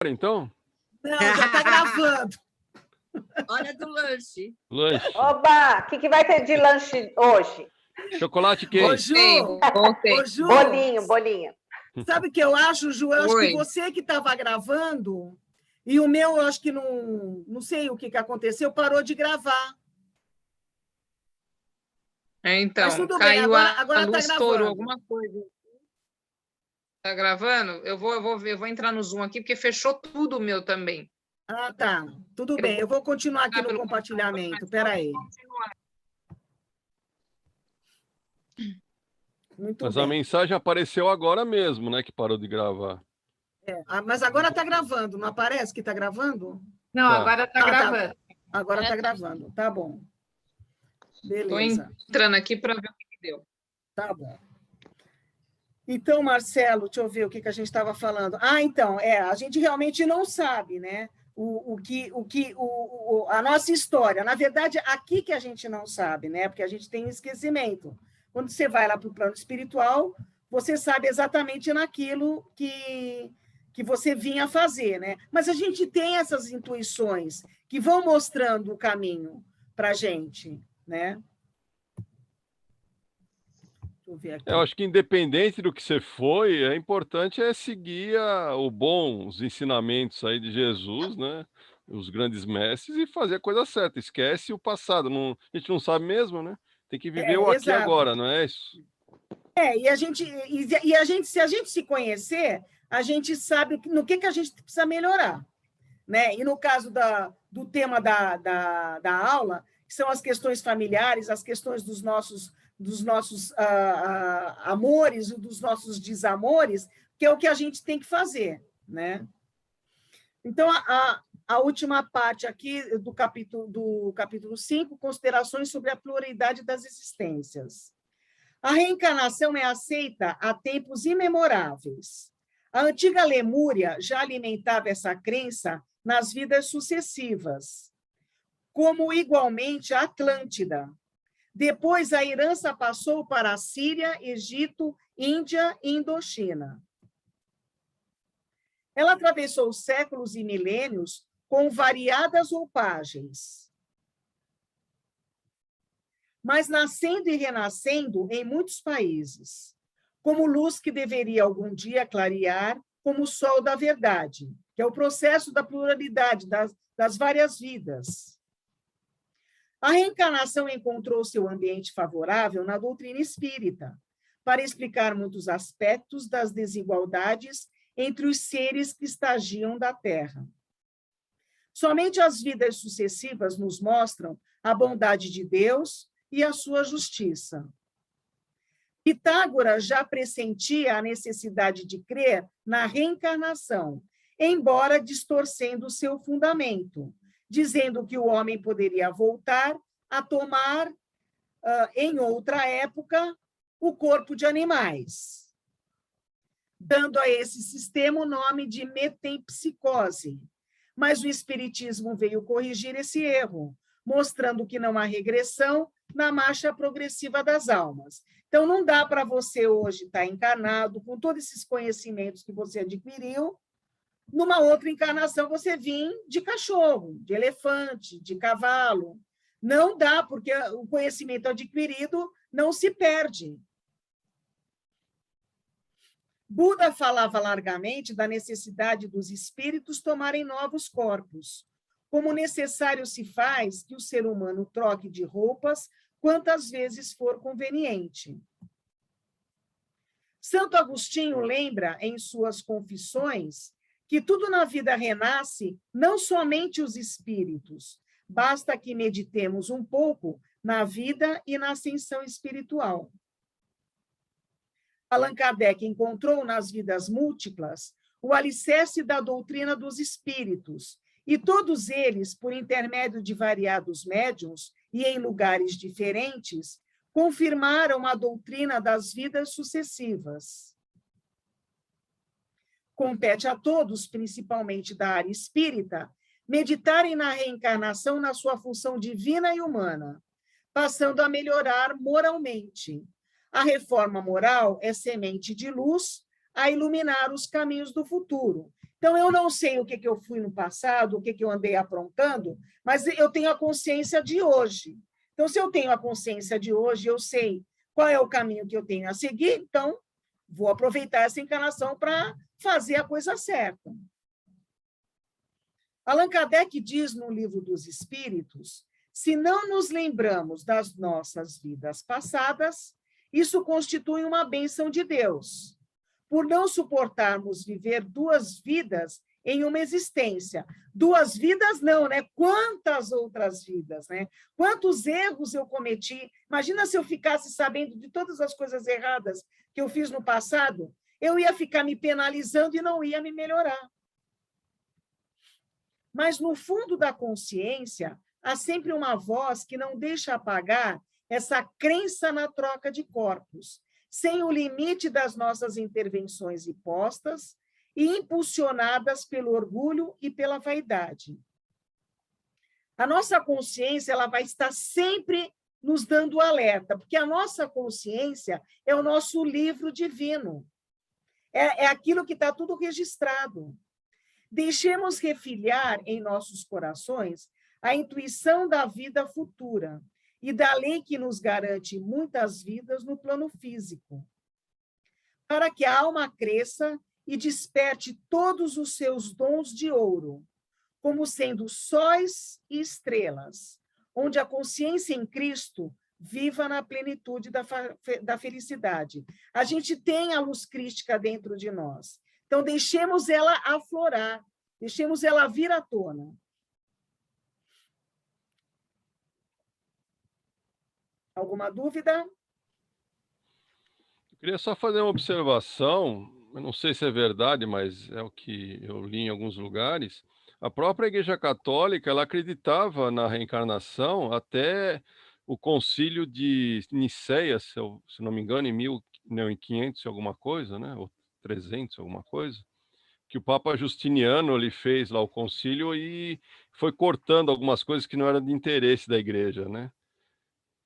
então? Não, já está gravando. Hora do lanche. Lanche. Oba, o que vai ter de lanche hoje? Chocolate Ô, quente. Ju, Ontem. ô, Ju, Bolinho. sabe o que eu acho, Ju? Eu acho Oi. que você que estava gravando, e o meu, eu acho que não sei o que aconteceu, parou de gravar. Então, Mas tudo bem, caiu agora a luz, tá estourou gravando. alguma coisa. Tá gravando? Eu vou entrar no Zoom aqui, porque fechou tudo o meu também. Ah, tá. Tudo bem, eu vou continuar aqui no compartilhamento. Espera aí. Muito Mas bem. a mensagem apareceu agora mesmo, né? Que parou de gravar. Mas agora está gravando, não aparece que está gravando? Não, Tá. agora está gravando. Agora está gravando, tá bom. Estou Beleza, entrando aqui para ver o que deu. tá bom. Então, Marcelo, deixa eu ver o que a gente estava falando. Ah, então, a gente realmente não sabe, né? A nossa história. Na verdade, aqui que a gente não sabe, né? Porque a gente tem esquecimento. Quando você vai lá para o plano espiritual, você sabe exatamente naquilo que você vinha fazer, né? Mas a gente tem essas intuições que vão mostrando o caminho para a gente, né? Deixa eu ver aqui. Eu acho que independente do que você foi, é importante seguir os ensinamentos aí de Jesus, né? Os grandes mestres e fazer a coisa certa. Esquece o passado. Não, a gente não sabe mesmo, né? Tem que viver o aqui e Exato. agora, não é isso? E a gente, se a gente se conhecer, a gente sabe no que a gente precisa melhorar, né? E no caso do tema da aula, que são as questões familiares, as questões dos nossos amores e dos nossos desamores, que é o que a gente tem que fazer, né? Então, a última parte aqui do capítulo 5, considerações sobre a pluralidade das existências. A reencarnação é aceita há tempos imemoráveis. A antiga Lemúria já alimentava essa crença nas vidas sucessivas, como igualmente a Atlântida. Depois, a herança passou para a Síria, Egito, Índia e Indochina. Ela atravessou séculos e milênios com variadas roupagens, mas nascendo e renascendo em muitos países, como luz que deveria algum dia clarear como o sol da verdade, que é o processo da pluralidade das várias vidas. A reencarnação encontrou seu ambiente favorável na doutrina espírita, para explicar muitos aspectos das desigualdades entre os seres que estagiam da Terra. Somente as vidas sucessivas nos mostram a bondade de Deus e a sua justiça. Pitágoras já pressentia a necessidade de crer na reencarnação, embora distorcendo seu fundamento, dizendo que o homem poderia voltar a tomar, em outra época, o corpo de animais, dando a esse sistema o nome de metempsicose. Mas o Espiritismo veio corrigir esse erro, mostrando que não há regressão na marcha progressiva das almas. Então, não dá para você hoje estar encarnado, com todos esses conhecimentos que você adquiriu, numa outra encarnação você vir de cachorro, de elefante, de cavalo. Não dá, porque o conhecimento adquirido não se perde. Buda falava largamente da necessidade dos espíritos tomarem novos corpos, como necessário se faz que o ser humano troque de roupas quantas vezes for conveniente. Santo Agostinho lembra, em suas Confissões, que tudo na vida renasce, não somente os espíritos, basta que meditemos um pouco na vida e na ascensão espiritual. Allan Kardec encontrou nas vidas múltiplas o alicerce da doutrina dos espíritos, e todos eles, por intermédio de variados médiuns e em lugares diferentes, confirmaram a doutrina das vidas sucessivas. Compete a todos, principalmente da área espírita, meditarem na reencarnação na sua função divina e humana, passando a melhorar moralmente. A reforma moral é semente de luz a iluminar os caminhos do futuro. Então, eu não sei o que eu fui no passado, o que eu andei aprontando, mas eu tenho a consciência de hoje. Então, se eu tenho a consciência de hoje, eu sei qual é o caminho que eu tenho a seguir, então, vou aproveitar essa encarnação para fazer a coisa certa. Allan Kardec diz no Livro dos Espíritos: se não nos lembramos das nossas vidas passadas, isso constitui uma bênção de Deus, por não suportarmos viver duas vidas em uma existência. Duas vidas não, né? Quantas outras vidas, né? Quantos erros eu cometi. Imagina se eu ficasse sabendo de todas as coisas erradas que eu fiz no passado, eu ia ficar me penalizando e não ia me melhorar. Mas, no fundo da consciência, há sempre uma voz que não deixa apagar essa crença na troca de corpos, sem o limite das nossas intervenções impostas e impulsionadas pelo orgulho e pela vaidade. A nossa consciência ela vai estar sempre nos dando alerta, porque a nossa consciência é o nosso livro divino. É aquilo que está tudo registrado. Deixemos refilhar em nossos corações a intuição da vida futura e da lei que nos garante muitas vidas no plano físico, para que a alma cresça e desperte todos os seus dons de ouro, como sendo sóis e estrelas, onde a consciência em Cristo viva na plenitude da felicidade. A gente tem a luz crística dentro de nós. Então, deixemos ela aflorar, deixemos ela vir à tona. Alguma dúvida? Eu queria só fazer uma observação, eu não sei se é verdade, mas é o que eu li em alguns lugares. A própria Igreja Católica, ela acreditava na reencarnação até o Concílio de Nicéia, se não me engano, em 500 e alguma coisa, né? Ou 300, alguma coisa, que o Papa Justiniano ele fez lá o concílio e foi cortando algumas coisas que não eram de interesse da igreja, né?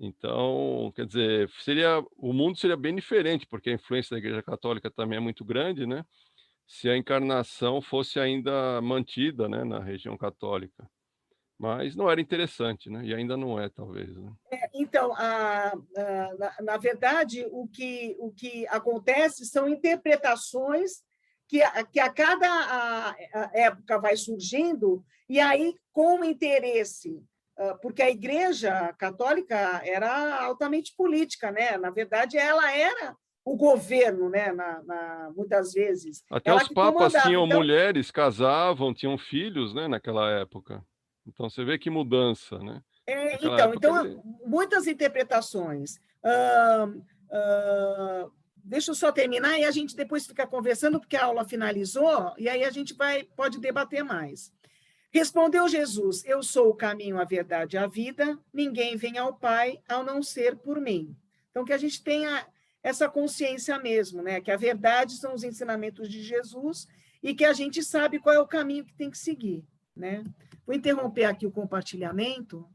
Então, quer dizer, o mundo seria bem diferente, porque a influência da Igreja Católica também é muito grande, né? Se a encarnação fosse ainda mantida, né, na região católica. Mas não era interessante, né? E ainda não é, talvez, né? Então, na verdade, o que acontece são interpretações que a cada época vai surgindo, e aí, com interesse, porque a Igreja Católica era altamente política, né? Na verdade, ela era o governo, né? Muitas vezes. Até Ela os que papas comandava. tinham Então, casavam, tinham filhos, né, naquela época. Então você vê que mudança, né? Naquela época ele... muitas interpretações. Deixa eu só terminar e a gente depois fica conversando, porque a aula finalizou, e aí a gente pode debater mais. Respondeu Jesus: eu sou o caminho, a verdade e a vida, ninguém vem ao Pai ao não ser por mim. Então, que a gente tenha essa consciência mesmo, né? Que a verdade são os ensinamentos de Jesus e que a gente sabe qual é o caminho que tem que seguir, né? Vou interromper aqui o compartilhamento.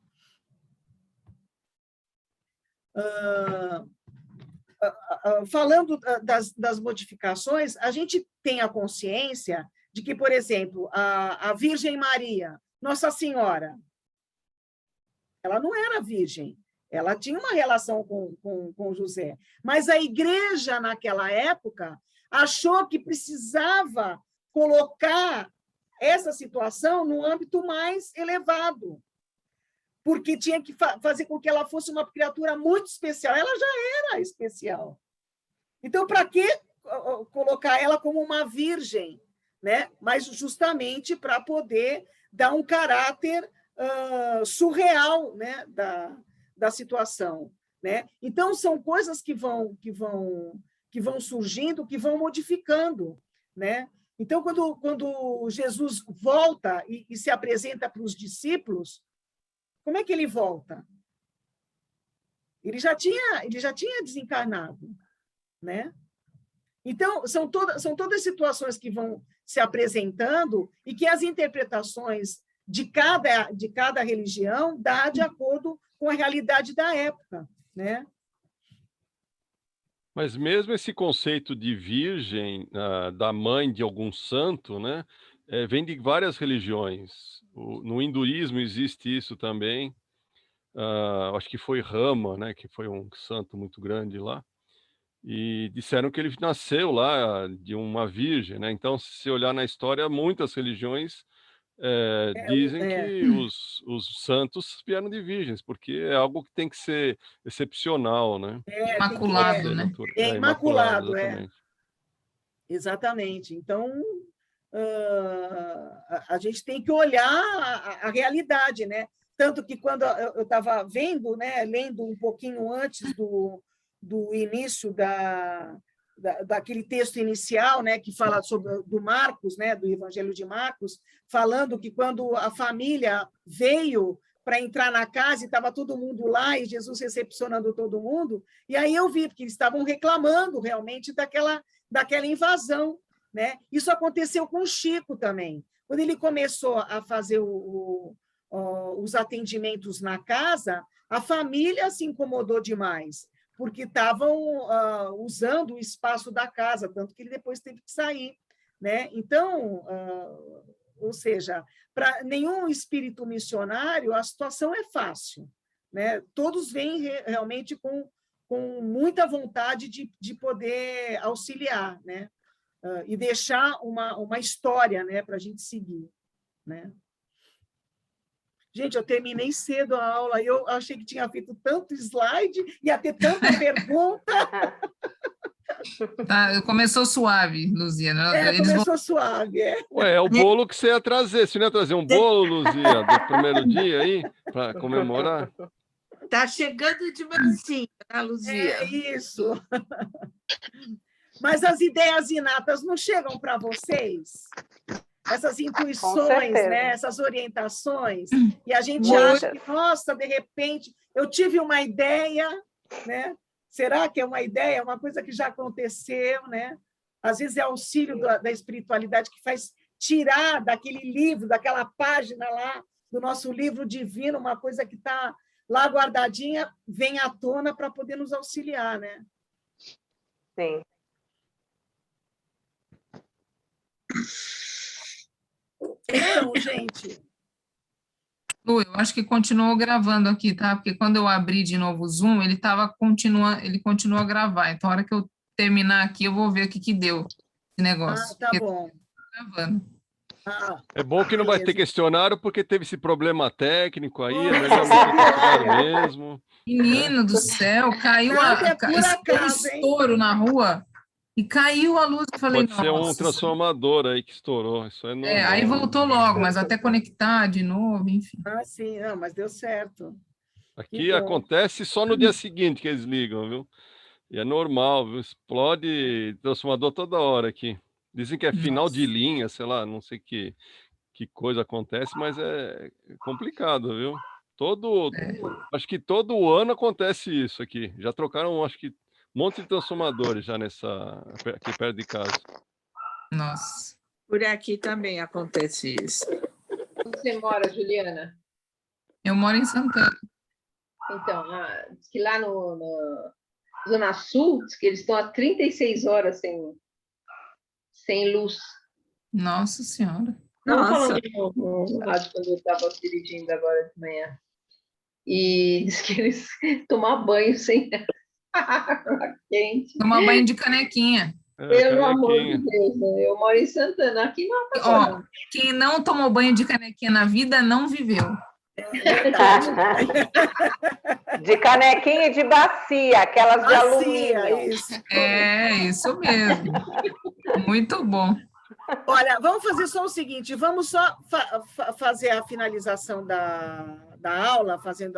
Falando das modificações, a gente tem a consciência de que, por exemplo, a Virgem Maria, Nossa Senhora, ela não era virgem, ela tinha uma relação com José, mas a igreja, naquela época, achou que precisava colocar essa situação no âmbito mais elevado, porque tinha que fazer com que ela fosse uma criatura muito especial. Ela já era especial. Então, para que colocar ela como uma virgem, né? Mas justamente para poder dar um caráter surreal, né? da situação, né? Então, são coisas que vão surgindo, que vão modificando, né? Então, quando Jesus volta e se apresenta para os discípulos, como é que ele volta? Ele já tinha desencarnado, né? Então, são todas situações que vão se apresentando e que as interpretações de cada religião dá de acordo com a realidade da época, né? Mas mesmo esse conceito de virgem, da mãe de algum santo, né, vem de várias religiões. No hinduísmo existe isso também. Acho que foi Rama, né, que foi um santo muito grande lá, e disseram que ele nasceu lá de uma virgem, né. Então, se você olhar na história, muitas religiões, dizem É, que os santos vieram de virgens, porque é algo que tem que ser excepcional, né. Pode Imaculado, ser né? imaculado, imaculado, exatamente. exatamente. Então, a gente tem que olhar a realidade, né? Tanto que quando eu estava vendo, né, lendo um pouquinho antes do início daquele texto inicial, né, que fala sobre do Marcos, né, do Evangelho de Marcos, falando que quando a família veio para entrar na casa e estava todo mundo lá e Jesus recepcionando todo mundo, e aí eu vi que eles estavam reclamando realmente daquela invasão, né? Isso aconteceu com o Chico também. Quando ele começou a fazer os atendimentos na casa, a família se incomodou demais, porque estavam usando o espaço da casa, tanto que ele depois teve que sair, né? Então, ou seja, para nenhum espírito missionário, a situação é fácil, né? Todos vêm realmente com muita vontade de poder auxiliar, né? E deixar uma história, né, para a gente seguir, né? Gente, eu terminei cedo a aula, eu achei que tinha feito tanto slide, ia ter tanta pergunta. Tá, começou suave, Luziana. Eles vão. Começou suave. Ué, é o bolo que você ia trazer. Você não ia trazer um bolo, Luzia, do primeiro dia aí, para comemorar? Tá chegando de mansinho, né, Luzia? Isso. Mas as ideias inatas não chegam para vocês? Essas intuições, né? Essas orientações, e a gente acha que, nossa, de repente, eu tive uma ideia, né? Será que é uma ideia? É uma coisa que já aconteceu, né? Às vezes é auxílio da espiritualidade que faz tirar daquele livro, daquela página lá, do nosso livro divino, uma coisa que está lá guardadinha, vem à tona para poder nos auxiliar, né? Sim. Então, gente... Lu, eu acho que continuou gravando aqui, tá? Porque quando eu abri de novo o Zoom, ele continua a gravar. Então, a hora que eu terminar aqui, eu vou ver o que deu esse negócio. tá bom. Gravando. É bom que não vai ter questionário, porque teve esse problema técnico aí, é melhor Nossa, não ter questionário mesmo. Menino do céu, caiu um estouro na rua e caiu a luz. Eu falei, Pode ser um transformador aí que estourou, isso é normal. aí voltou logo, mas até conectar de novo, enfim. Sim, não, mas deu certo. Aqui acontece só no dia seguinte que eles ligam, viu? E é normal, viu? Explode transformador toda hora aqui. Dizem que é final de linha, sei lá, não sei que coisa acontece, mas é complicado, viu? Acho que todo ano acontece isso aqui. Já trocaram, acho que, um monte de transformadores já aqui perto de casa. Nossa. Por aqui também acontece isso. Onde você mora, Juliana? Eu moro em Santana. Então, diz que lá no Zona Sul, diz que eles estão há 36 horas sem luz. Nossa Senhora. Não falando no rádio quando eu estava dirigindo agora de manhã. E diz que eles tomam banho sem água quente. Tomar banho de canequinha. Pelo amor de Deus, né? Eu moro em Santana, aqui não acontece. Quem não tomou banho de canequinha na vida não viveu. De canequinha e de bacia, aquelas de alumínio. Isso mesmo. Muito bom. Olha, vamos fazer só o seguinte, vamos só fazer a finalização da aula, fazendo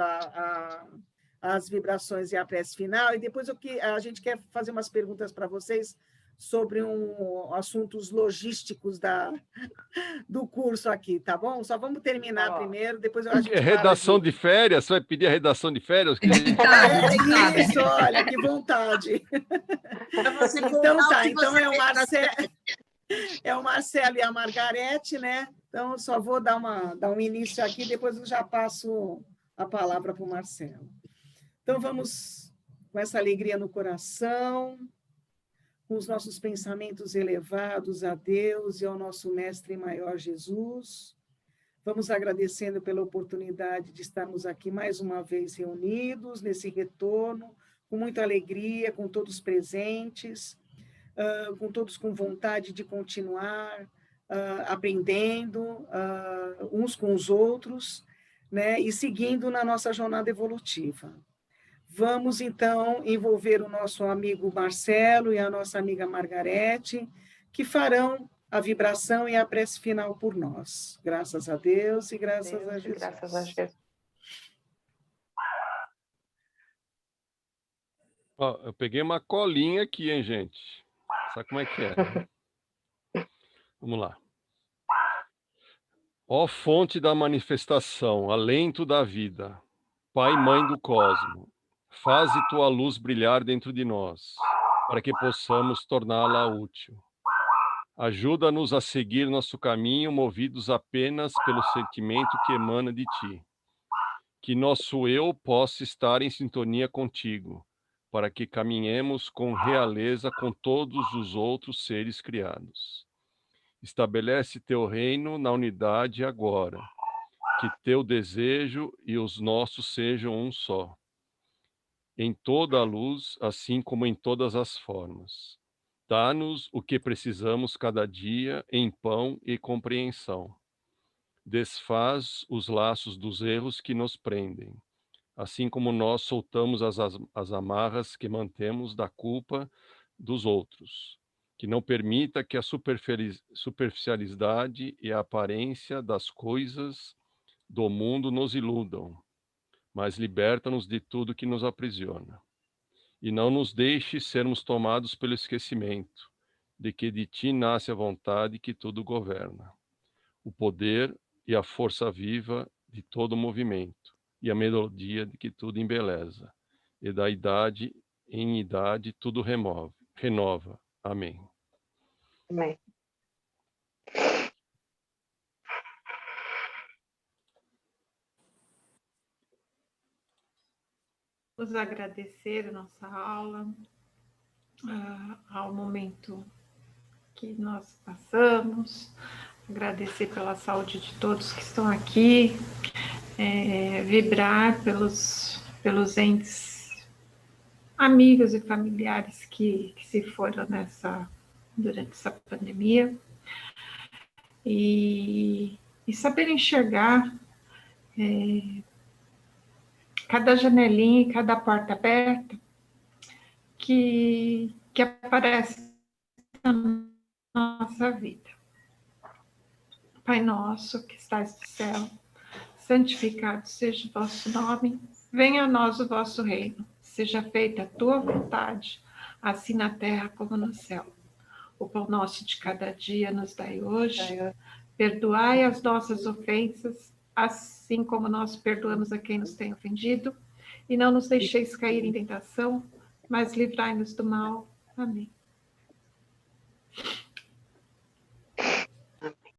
as vibrações e a prece final, e depois a gente quer fazer umas perguntas para vocês sobre assuntos logísticos do curso aqui, tá bom? Só vamos terminar primeiro, depois a gente redação de férias? Você vai pedir a redação de férias? Isso, olha, que vontade. Então tá, então é o Marcelo e a Margarete, né? Então, só vou dar um início aqui, depois eu já passo a palavra para o Marcelo. Então, vamos com essa alegria no coração, com os nossos pensamentos elevados a Deus e ao nosso Mestre Maior Jesus. Vamos agradecendo pela oportunidade de estarmos aqui mais uma vez reunidos, nesse retorno, com muita alegria, com todos presentes, com todos com vontade de continuar aprendendo uns com os outros, né, e seguindo na nossa jornada evolutiva. Vamos, então, envolver o nosso amigo Marcelo e a nossa amiga Margarete, que farão a vibração e a prece final por nós. Graças a Deus e graças a Jesus. Graças a Jesus. Ó, eu peguei uma colinha aqui, hein, gente? Sabe como é que é? Vamos lá. Ó fonte da manifestação, alento da vida, Pai e Mãe do cosmo, faze tua luz brilhar dentro de nós, para que possamos torná-la útil. Ajuda-nos a seguir nosso caminho, movidos apenas pelo sentimento que emana de ti. Que nosso eu possa estar em sintonia contigo, para que caminhemos com realeza com todos os outros seres criados. Estabelece teu reino na unidade agora, que teu desejo e os nossos sejam um só, em toda a luz, assim como em todas as formas. Dá-nos o que precisamos cada dia em pão e compreensão. Desfaz os laços dos erros que nos prendem, assim como nós soltamos as amarras que mantemos da culpa dos outros. Que não permita que a superficialidade e a aparência das coisas do mundo nos iludam, mas liberta-nos de tudo que nos aprisiona. E não nos deixe sermos tomados pelo esquecimento de que de ti nasce a vontade que tudo governa, o poder e a força viva de todo o movimento, e a melodia de que tudo embeleza, e da idade em idade tudo renova. Amém. Amém. Vamos agradecer a nossa aula, ao momento que nós passamos, agradecer pela saúde de todos que estão aqui, vibrar pelos entes amigos e familiares que se foram durante essa pandemia, e saber enxergar cada janelinha e cada porta aberta que aparece na nossa vida. Pai nosso que estás no céu, santificado seja o vosso nome, venha a nós o vosso reino, seja feita a tua vontade, assim na terra como no céu. O pão nosso de cada dia nos dai hoje, perdoai as nossas ofensas, assim como nós perdoamos a quem nos tem ofendido, e não nos deixeis cair em tentação, mas livrai-nos do mal. Amém.